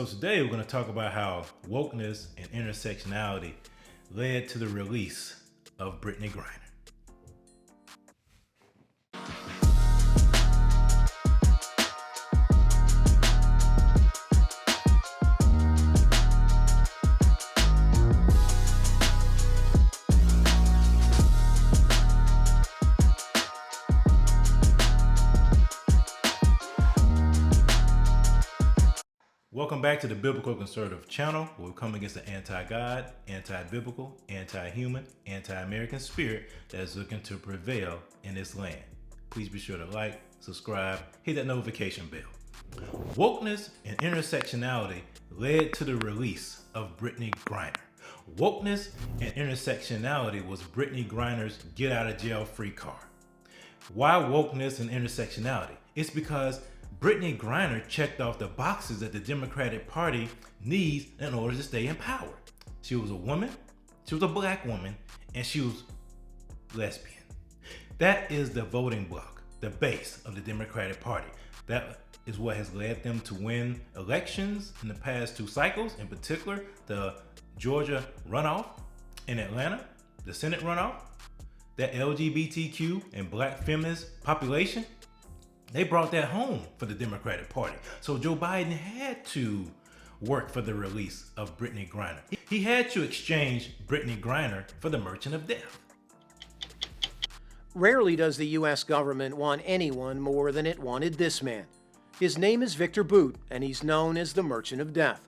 So today we're going to talk about how wokeness and intersectionality led to the release of Brittney Griner. Welcome back to the Biblical Conservative channel, where we come against the anti-God, anti-biblical, anti-human, anti-American spirit that is looking to prevail in this land. Please be sure to like, subscribe, hit that notification bell. Wokeness and intersectionality led to the release of Brittney Griner. Wokeness and intersectionality was Brittney Griner's get out of jail free card. Why wokeness and intersectionality? It's because Brittney Griner checked off the boxes that the Democratic Party needs in order to stay in power. She was a woman, she was a black woman, and she was lesbian. That is the voting bloc, the base of the Democratic Party. That is what has led them to win elections in the past two cycles, in particular the Georgia runoff in Atlanta, the Senate runoff. That LGBTQ and black feminist population, they brought that home for the Democratic Party. So Joe Biden had to work for the release of Brittney Griner. He had to exchange Brittney Griner for the Merchant of Death. Rarely does the U.S. government want anyone more than it wanted this man. His name is Victor Bout, and he's known as the Merchant of Death.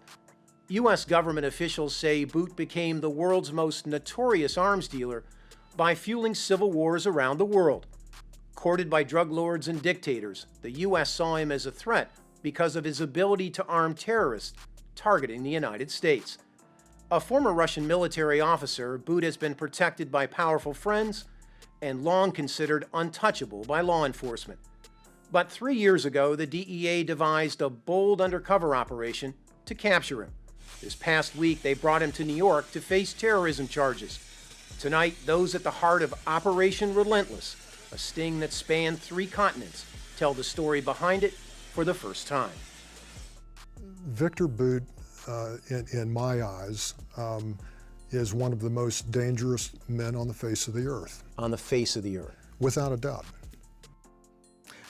U.S. government officials say Bout became the world's most notorious arms dealer by fueling civil wars around the world. Courted by drug lords and dictators, the U.S. saw him as a threat because of his ability to arm terrorists targeting the United States. A former Russian military officer, Bout has been protected by powerful friends and long considered untouchable by law enforcement. But 3 years ago, the DEA devised a bold undercover operation to capture him. This past week, they brought him to New York to face terrorism charges. Tonight, those at the heart of Operation Relentless, a sting that spanned 3 continents, tell the story behind it for the first time. Victor Bout, in my eyes, is one of the most dangerous men on the face of the earth. On the face of the earth. Without a doubt.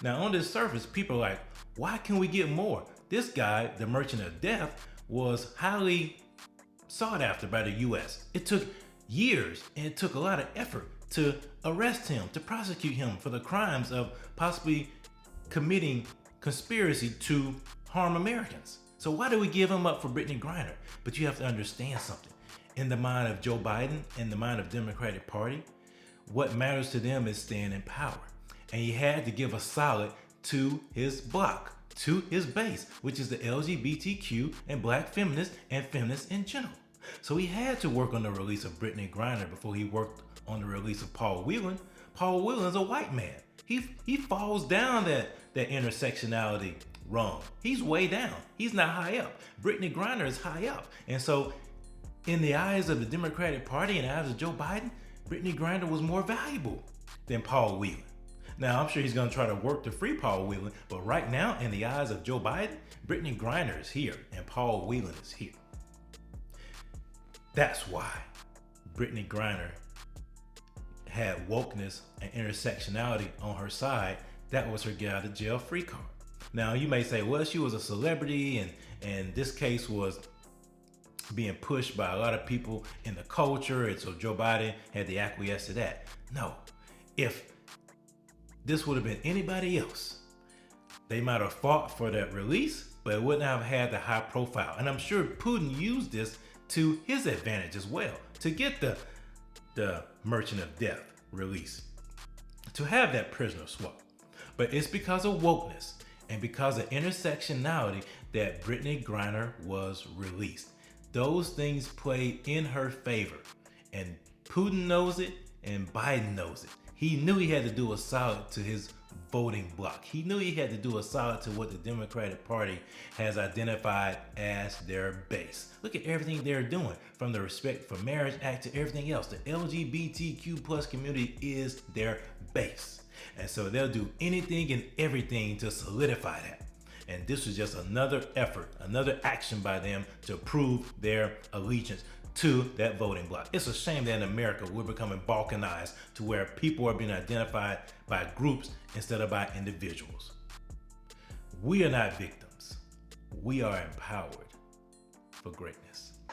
Now on this surface, people are like, why can we get more? This guy, the Merchant of Death, was highly sought after by the U.S. It took years and it took a lot of effort to arrest him, to prosecute him for the crimes of possibly committing conspiracy to harm Americans. So why do we give him up for Brittney Griner? But you have to understand something. In the mind of Joe Biden, in the mind of Democratic Party, what matters to them is staying in power. And he had to give a solid to his bloc, to his base, which is the LGBTQ and black feminists and feminists in general. So he had to work on the release of Brittney Griner before he worked on the release of Paul Whelan. Paul Whelan is a white man. He falls down that intersectionality rung. He's way down. He's not high up. Brittney Griner is high up. And so in the eyes of the Democratic Party and the eyes of Joe Biden, Brittney Griner was more valuable than Paul Whelan. Now, I'm sure he's going to try to work to free Paul Whelan, but right now, in the eyes of Joe Biden, Brittney Griner is here and Paul Whelan is here. That's why Brittney Griner had wokeness and intersectionality on her side. That was her get out of jail free card. Now you may say, well, she was a celebrity and this case was being pushed by a lot of people in the culture, and so Joe Biden had to acquiesce to that. No, if this would have been anybody else, they might have fought for that release, but it wouldn't have had the high profile. And I'm sure Putin used this to his advantage as well, to get the Merchant of Death release, to have that prisoner swap. But it's because of wokeness and because of intersectionality that Brittney Griner was released. Those things played in her favor, and Putin knows it and Biden knows it. He knew he had to do a solid to his voting bloc. He knew he had to do a solid to what the Democratic Party has identified as their base. Look at everything they're doing, from the Respect for Marriage Act to everything else. The LGBTQ plus community is their base. And so they'll do anything and everything to solidify that. And this was just another effort, another action by them to prove their allegiance to that voting bloc. It's a shame that in America we're becoming balkanized to where people are being identified by groups instead of by individuals. We are not victims. We are empowered for greatness.